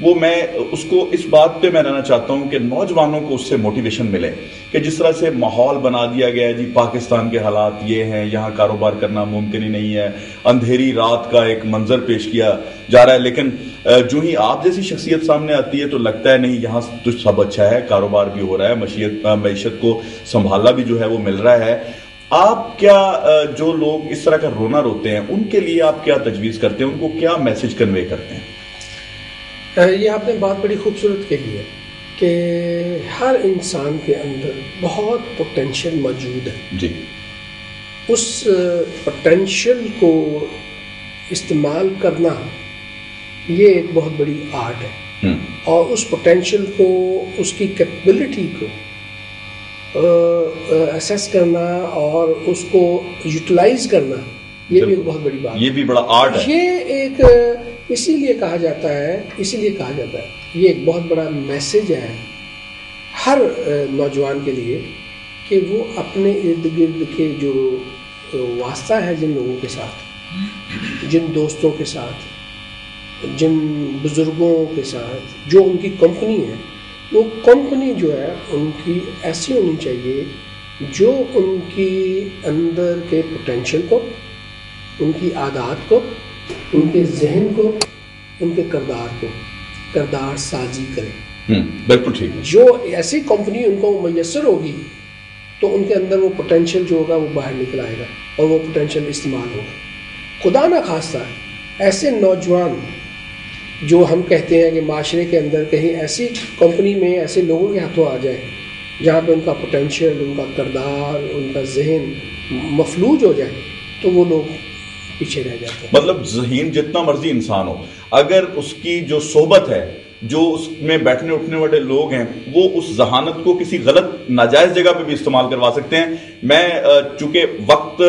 وہ میں اس کو اس بات پہ میں رہنا چاہتا ہوں کہ نوجوانوں کو اس سے موٹیویشن ملے کہ جس طرح سے ماحول بنا دیا گیا ہے جی پاکستان کے حالات یہ ہیں, یہاں کاروبار کرنا ممکن ہی نہیں ہے, اندھیری رات کا ایک منظر پیش کیا جا رہا ہے, لیکن جو ہی آپ جیسی شخصیت سامنے آتی ہے تو لگتا ہے نہیں یہاں تو سب اچھا ہے, کاروبار بھی ہو رہا ہے, معیشت کو سنبھالنا بھی جو ہے وہ مل رہا ہے. آپ کیا جو لوگ اس طرح کا رونا روتے ہیں ان کے لیے آپ کیا تجویز کرتے ہیں, ان کو کیا میسج کنوے کرتے ہیں؟ یہ آپ نے بات بڑی خوبصورت کہی ہے کہ ہر انسان کے اندر بہت پوٹینشیل موجود ہے جی. اس پوٹینشیل کو استعمال کرنا یہ ایک بہت بڑی آرٹ ہے, اور اس پوٹینشیل کو, اس کی کیپبلٹی کو اسیس کرنا اور اس کو یوٹیلائز کرنا یہ بھی ایک بہت بڑی بات ہے, یہ بھی بڑا آرٹ ہے. یہ ایک اسی لیے کہا جاتا ہے یہ ایک بہت بڑا میسج ہے ہر نوجوان کے لیے کہ وہ اپنے ارد گرد کے جو واسطہ ہے جن لوگوں کے ساتھ, جن دوستوں کے ساتھ, جن بزرگوں کے ساتھ جو ان کی کمپنی ہے, وہ کمپنی جو ہے ان کی ایسی ہونی چاہیے جو ان کی اندر کے پوٹینشیل کو, ان کی عادات کو, ان کے ذہن کو, ان کے کردار سازی کرے. بالکل ٹھیک ہے. جو ایسی کمپنی ان کو میسر ہوگی تو ان کے اندر وہ پوٹینشیل جو ہوگا وہ باہر نکل آئے گا اور وہ پوٹینشیل استعمال ہوگا. خدا نہ خواستہ ایسے نوجوان جو ہم کہتے ہیں کہ معاشرے کے اندر کہیں ایسی کمپنی میں ایسے لوگوں کے ہاتھوں آ جائے جہاں پہ ان کا پوٹینشیل, ان کا کردار, ان کا ذہن مفلوج ہو جائے تو وہ لوگ پیچھے رہ جاتے ہیں. مطلب ذہین جتنا مرضی انسان ہو, اگر اس کی جو صحبت ہے, جو اس میں بیٹھنے اٹھنے والے لوگ ہیں, وہ اس ذہانت کو کسی غلط ناجائز جگہ پہ بھی استعمال کروا سکتے ہیں. میں چونکہ وقت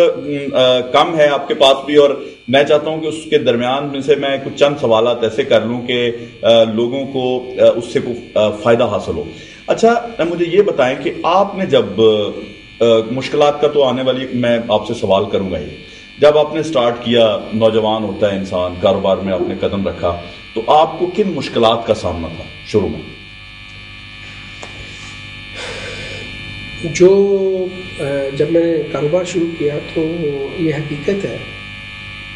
کم ہے آپ کے پاس بھی, اور میں چاہتا ہوں کہ اس کے درمیان میں سے میں کچھ چند سوالات ایسے کر لوں کہ لوگوں کو اس سے کوئی فائدہ حاصل ہو. اچھا مجھے یہ بتائیں کہ آپ نے جب مشکلات کا تو آنے والی میں آپ سے سوال کروں گا ہی, جب آپ نے سٹارٹ کیا, نوجوان ہوتا ہے انسان, کاروبار میں آپ نے قدم رکھا, تو آپ کو کن مشکلات کا سامنا تھا شروع میں؟ جو جب میں نے کاروبار شروع کیا تو یہ حقیقت ہے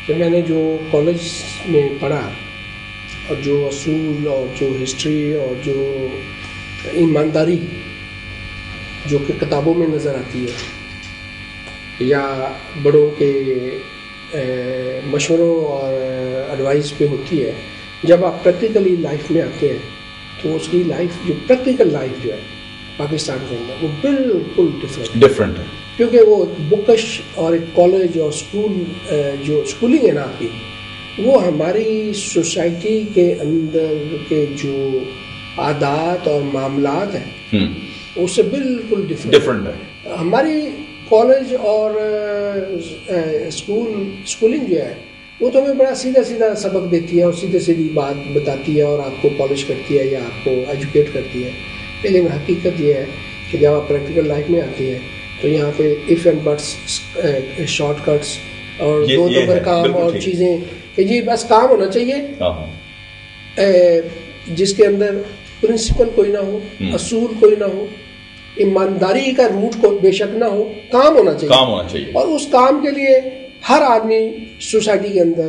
کہ میں نے جو کالج میں پڑھا اور جو اصول اور جو ہسٹری اور جو ایمانداری جو کہ کتابوں میں نظر آتی ہے یا بڑوں کے مشوروں اور ایڈوائس پہ ہوتی ہے, جب آپ پریکٹیکلی لائف میں آتے ہیں تو اس کی لائف جو پریکٹیکل لائف جو ہے پاکستان کے اندر وہ بالکل ڈفرینٹ ہے, کیونکہ وہ بکش اور ایک کالج اور اسکول جو اسکولنگ ہے نا آپ کی, وہ ہماری سوسائٹی کے اندر کے جو عادات اور معاملات ہیں اس سے بالکل ڈفرینٹ ہے. ہماری کالج اور اسکولنگ جو ہے وہ تو ہمیں بڑا سیدھا سیدھا سبق دیتی ہے اور سیدھے سیدھی بات بتاتی ہے اور آپ کو پالش کرتی ہے یا آپ کو ایجوکیٹ کرتی ہے, لیکن حقیقت یہ ہے کہ جب آپ پریکٹیکل لائف میں آتی ہے تو یہاں پہ if and buts, shortcuts اور دو نمبر کام اور چیزیں کہ جی بس کام ہونا چاہیے جس کے اندر پرنسپل کوئی نہ ہو, اصول کوئی نہ ہو, ایمانداری کا روٹ کو بے شک نہ ہو, کام ہونا چاہیے. اور اس کام کے لیے ہر آدمی سوسائٹی کے اندر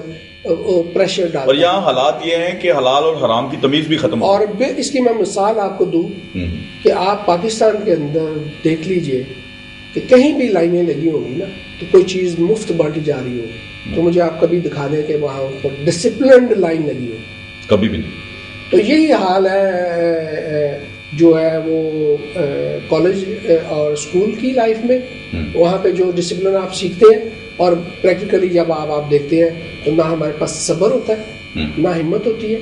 پریشر ڈالتا ہے. اور یہاں حالات یہ ہیں کہ حلال اور حرام کی تمیز بھی ختم اور اس کی میں مثال آپ کو دوں کہ آپ پاکستان کے اندر دیکھ لیجئے کہ کہیں بھی لائنیں لگی ہوں گی نا تو کوئی چیز مفت بانٹی جا رہی ہو تو مجھے آپ کبھی دکھا دیں کہ وہاں پر ڈسپلنڈ لائن لگی ہو, کبھی بھی نہیں. تو یہی حال ہے جو ہے وہ کالج اور اسکول کی لائف میں, وہاں پہ جو ڈسپلن آپ سیکھتے ہیں اور پریکٹیکلی جب آپ دیکھتے ہیں تو نہ ہمارے پاس صبر ہوتا ہے, نہ ہمت ہوتی ہے,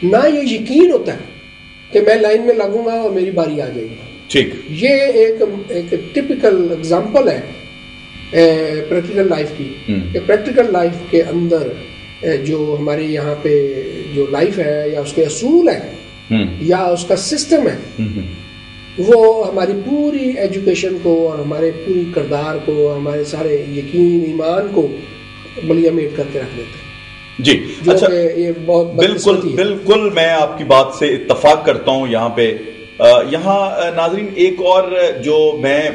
نہ یہ یقین ہوتا ہے کہ میں لائن میں لگوں گا اور میری باری آ جائے گی. ٹھیک, یہ ایک ٹپیکل اگزامپل ہے پریکٹیکل لائف کی کہ پریکٹیکل لائف کے اندر جو ہمارے یہاں پہ جو لائف ہے یا اس کے اصول ہیں یا اس کا سسٹم ہے وہ ہماری پوری ایجوکیشن کو اور ہمارے پوری کردار کو, ہمارے سارے یقین ایمان کو بلیا میٹ کر کے رکھ دیتے ہیں. جی اچھا، بالکل میں آپ کی بات سے اتفاق کرتا ہوں یہاں پہ. یہاں ناظرین ایک اور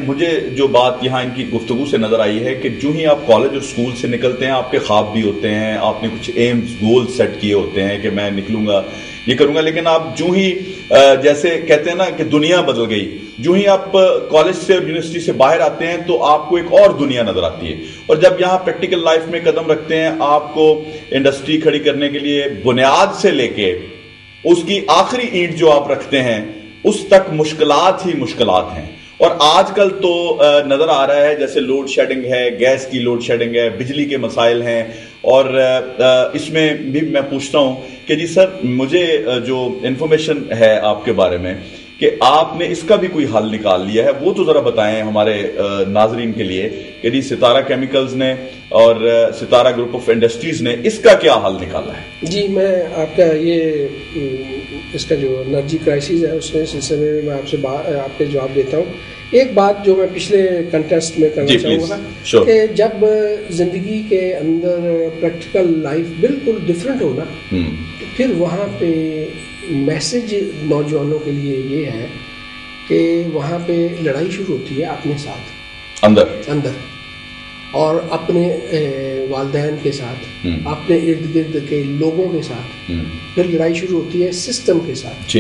مجھے جو بات یہاں ان کی گفتگو سے نظر آئی ہے کہ جو ہی آپ کالج اور اسکول سے نکلتے ہیں آپ کے خواب بھی ہوتے ہیں, آپ نے کچھ ایمز گول سیٹ کیے ہوتے ہیں کہ میں نکلوں گا یہ کروں گا, لیکن آپ جو ہی جیسے کہتے ہیں نا کہ دنیا بدل گئی, جو ہی آپ کالج سے اور یونیورسٹی سے باہر آتے ہیں تو آپ کو ایک اور دنیا نظر آتی ہے, اور جب یہاں پریکٹیکل لائف میں قدم رکھتے ہیں آپ کو انڈسٹری کھڑی کرنے کے لیے بنیاد سے لے کے اس کی آخری اینٹ جو آپ رکھتے ہیں اس تک مشکلات ہی مشکلات ہیں. اور آج کل تو نظر آ رہا ہے جیسے لوڈ شیڈنگ ہے, گیس کی لوڈ شیڈنگ ہے, بجلی کے مسائل ہیں, اور اس میں بھی میں پوچھتا ہوں کہ جی سر مجھے جو انفارمیشن ہے آپ کے بارے میں کہ آپ نے اس کا بھی کوئی حل نکال لیا ہے, وہ تو ذرا بتائیں ہمارے ناظرین کے لیے کہ جی ستارہ کیمیکلز نے اور ستارہ گروپ آف انڈسٹریز نے اس کا کیا حل نکالا ہے. جی میں آپ کا اس کا جو انرجی کرائسس ہے اس کے سلسلے میں آپ کے جواب دیتا ہوں. ایک بات جو میں پچھلے کنٹیسٹ میں کرنا چاہوں گا کہ جب زندگی کے اندر پریکٹیکل لائف بالکل ڈفرینٹ ہونا تو پھر وہاں پہ میسج نوجوانوں کے لیے یہ ہے کہ وہاں پہ لڑائی شروع ہوتی ہے اپنے ساتھ اندر اور اپنے والدین کے ساتھ, اپنے ارد گرد کے لوگوں کے ساتھ, پھر لڑائی شروع ہوتی ہے سسٹم کے ساتھ,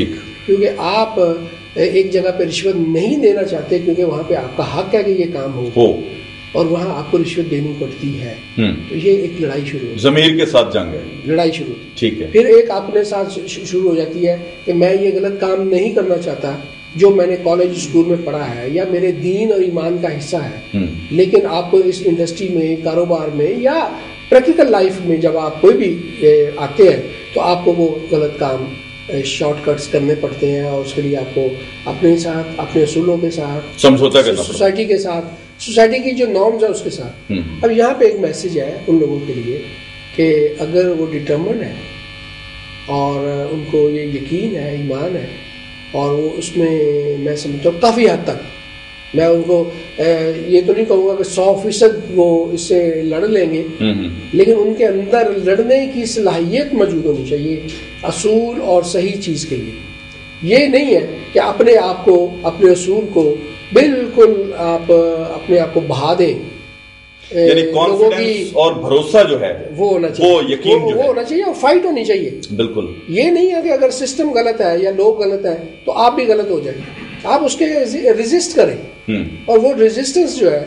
کیونکہ آپ ایک جگہ پہ رشوت نہیں دینا چاہتے کیونکہ وہاں پہ آپ کا حق ہے کہ یہ کام ہو اور وہاں آپ کو رشوت دینی پڑتی ہے, تو یہ ایک لڑائی شروع ہوتی ہے, ضمیر کے ساتھ جنگ ہے, لڑائی شروع ہوتی ہے. ٹھیک ہے. پھر ایک اپنے ساتھ شروع ہو جاتی ہے کہ میں یہ غلط کام نہیں کرنا چاہتا جو میں نے کالج اسکول میں پڑھا ہے یا میرے دین اور ایمان کا حصہ ہے, لیکن آپ کو اس انڈسٹری میں, کاروبار میں یا پریکٹیکل لائف میں جب آپ کوئی بھی آتے ہیں تو آپ کو وہ غلط کام شارٹ کٹس کرنے پڑتے ہیں, اور اس کے لیے آپ کو اپنے ساتھ, اپنے اصولوں کے ساتھ, سمجھوتا کرنا پڑتا ہے, سوسائٹی کے ساتھ, سوسائٹی کی جو نارمز ہیں اس کے ساتھ. اب یہاں پہ ایک میسج ہے ان لوگوں کے لیے کہ اگر وہ ڈٹرمنڈ ہے اور ان کو یہ یقین ہے, ایمان ہے, اور وہ اس میں سمجھتا ہوں کافی حد تک, میں ان کو یہ تو نہیں کہوں گا کہ 100% وہ اس سے لڑ لیں گے, لیکن ان کے اندر لڑنے کی صلاحیت موجود ہونی چاہیے اصول اور صحیح چیز کے لیے. یہ نہیں ہے کہ اپنے آپ کو, اپنے اصول کو بالکل آپ اپنے آپ کو بہا دیں, یعنی کانفیڈنس اور بھروسہ جو ہے وہ ہونا چاہیے, وہ یقین جو وہ ہونا چاہیے, اور فائٹ ہونی چاہیے. بالکل یہ نہیں ہے کہ اگر سسٹم غلط ہے یا لوگ غلط ہیں تو آپ بھی غلط ہو جائیں, آپ اس کے ریزسٹ کریں, اور وہ ریزسٹنس جو ہے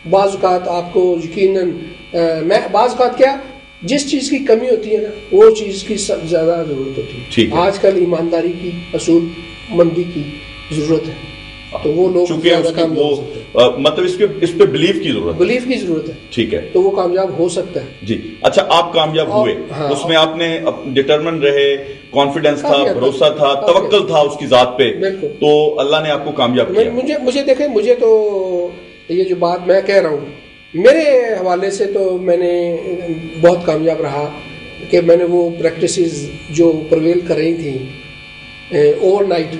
بعض اوقات آپ کو یقیناً بعض اوقات کیا جس چیز کی کمی ہوتی ہے نا وہ چیز کی زیادہ ضرورت ہوتی ہے. آج کل ایمانداری کی, اصول مندی کی ضرورت ہے, تو وہ لوگ مطلب اس پہ بلیف کی ضرورت ہے, ٹھیک ہے, تو وہ کامیاب ہو سکتا ہے. جی اچھا, آپ کامیاب ہوئے, اس میں آپ نے ڈٹرمنٹ رہے, کانفیڈنس تھا, بھروسہ تھا, توکل تھا اس کی ذات پہ, تو اللہ نے آپ کو کامیاب کیا. مجھے دیکھیں, مجھے تو یہ جو بات میں کہہ رہا ہوں میرے حوالے سے تو میں نے بہت کامیاب رہا کہ میں نے وہ پریکٹسز جو پرویل کر رہی تھیں اوور نائٹ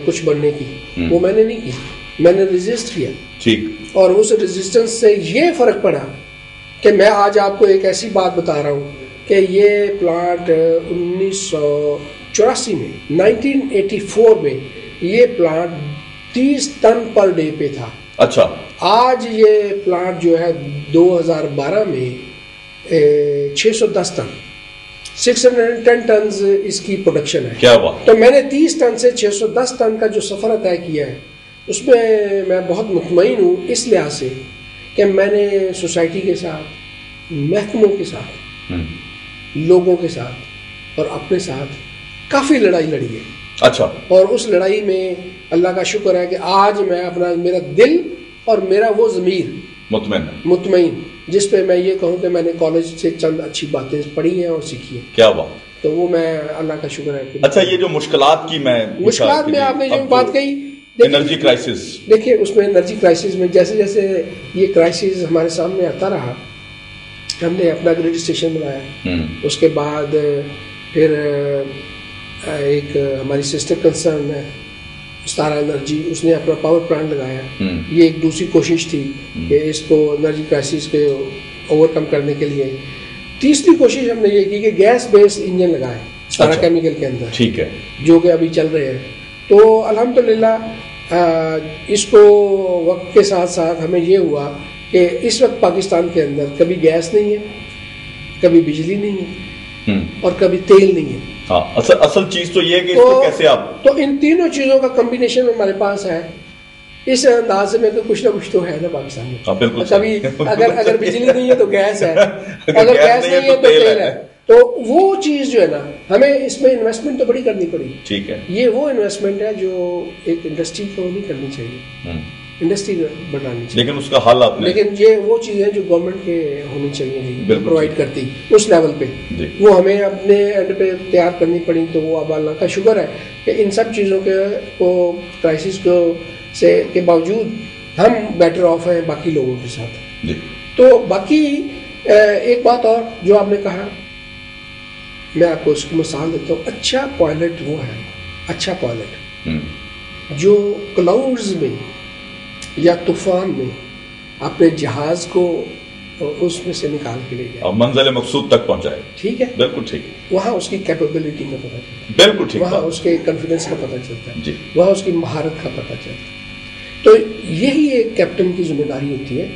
کچھ بننے کی, وہ میں نے نہیں کی, میں نے ریزسٹ کیا. ٹھیک. اور اس ریزسٹنس سے یہ فرق پڑا کہ میں آج آپ کو ایک ایسی بات بتا رہا ہوں کہ یہ پلانٹ 1984 میں 1984 میں یہ پلانٹ 30 ٹن پر ڈے پہ تھا. اچھا. آج یہ پلانٹ جو ہے 2012 میں 610 ٹن 610 ٹنز اس کی پروڈکشن ہے. کیا بات. تو میں نے 30 ٹن سے 610 ٹن کا جو سفر طے کیا ہے اس میں میں بہت مطمئن ہوں, اس لحاظ سے کہ میں نے سوسائٹی کے ساتھ, محکموں کے ساتھ, لوگوں کے ساتھ اور اپنے ساتھ کافی لڑائی لڑی ہے. اچھا. اور اس لڑائی میں اللہ کا شکر ہے کہ آج میں اپنا, میرا دل اور میرا وہ ضمیر مطمئن جس پہ میں یہ کہوں کہ میں نے کالج سے چند اچھی باتیں پڑھی ہیں اور سیکھی ہیں. کیا بات. تو وہ میں اللہ کا شکر ہے. اچھا, یہ جو مشکلات کی مشکلات میں آپ نے جو بات کہی, انرجی کرائسس, دیکھیے اس میں انرجی کرائسس میں جیسے جیسے یہ کرائسس ہمارے سامنے آتا رہا, ہم نے اپنا گریڈ اسٹیشن بنایا. اس کے بعد پھر ایک ہماری سسٹر کنسرن ہے ستارہ انرجی, اس نے اپنا پاور پلانٹ لگایا. یہ ایک دوسری کوشش تھی کہ اس کو انرجی کرائسس کے اوور کم کرنے کے لیے. تیسری کوشش ہم نے یہ کی کہ گیس بیس انجن لگائے سارا کیمیکل کے اندر، ٹھیک ہے، جو کہ ابھی چل رہے ہیں. تو الحمدللہ اس کو وقت کے ساتھ ساتھ ہمیں یہ ہوا کہ اس وقت پاکستان کے اندر کبھی گیس نہیں ہے، کبھی بجلی نہیں ہے، اور کبھی تیل نہیں ہے. ہاں، اصل چیز تو یہ ہے کہ اس کو کیسے آپ، تو ان تینوں چیزوں کا کمبینیشن ہمارے پاس ہے. اس انداز میں تو کچھ نہ کچھ تو ہے نا پاکستان میں. بالکل، کبھی اگر بجلی نہیں ہے تو گیس ہے، اگر گیس نہیں ہے تو تیل ہے. تو وہ چیز جو ہے نا، ہمیں اس میں انویسٹمنٹ تو بڑی کرنی پڑی. ٹھیک ہے، یہ وہ انویسٹمنٹ ہے جو ایک انڈسٹری کو نہیں کرنی چاہیے، انڈسٹری بنانی چاہیے، لیکن اس کا حل آپ نے، لیکن یہ وہ چیزیں جو گورنمنٹ کے ہونی چاہیے پرووائڈ کرتی اس لیول پہ، وہ ہمیں اپنے اینڈ پہ تیار کرنی پڑی. تو وہ اب اللہ کا شکر ہے کہ ان سب چیزوں کے کو کرائسس کو سے کے باوجود ہم بیٹر آف ہیں باقی لوگوں کے ساتھ. تو باقی ایک بات اور جو آپ نے کہا، میں آپ کو اس کی مثال دیتا ہوں. اچھا پائلٹ وہ ہے، اچھا پائلٹ جو کلاؤڈز میں یا طوفان میں اپنے جہاز کو اس میں سے نکال کے لے جائے اور منزل مقصود تک پہنچائے. ٹھیک ہے، بالکل ٹھیک ہے. وہاں اس کی کیپیبلٹی کا پتہ چلتا ہے، بالکل ٹھیک، وہاں اس کے کانفیڈنس کا پتہ چلتا ہے، جی، وہاں اس کی مہارت کا پتہ چلتا ہے. تو یہی ایک کیپٹن کی ذمہ داری ہوتی ہے.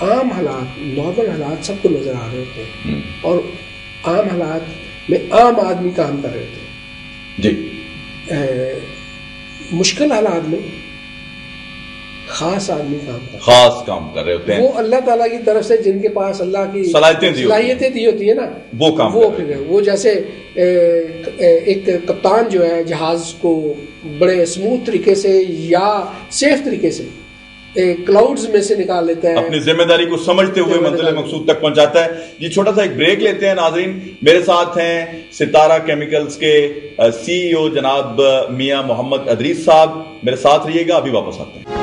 عام حالات، نارمل حالات سب کو نظر آ رہے ہوتے ہیں، اور عام حالات میں عام آدمی کام کر رہے ہوتے ہیں. جی، مشکل حالات میں خاص آدمی خاص کام کر رہے ہوتے ہیں. وہ اللہ تعالیٰ کی طرف سے جن کے پاس اللہ کی صلاحیتیں دی ہوتی ہے نا، وہ کام وہ جیسے ایک کپتان جو ہے جہاز کو بڑے اسموتھ طریقے سے یا سیف طریقے سے کلاؤڈز میں سے نکال لیتا ہے، اپنی ذمہ داری کو سمجھتے ہوئے منزل مقصود تک پہنچاتا ہے. جی، چھوٹا سا ایک بریک لیتے ہیں ناظرین. میرے ساتھ ہیں ستارہ کیمیکلز کے CEO جناب میاں محمد ادریس صاحب. میرے ساتھ رہیے گا، ابھی واپس آتے ہیں.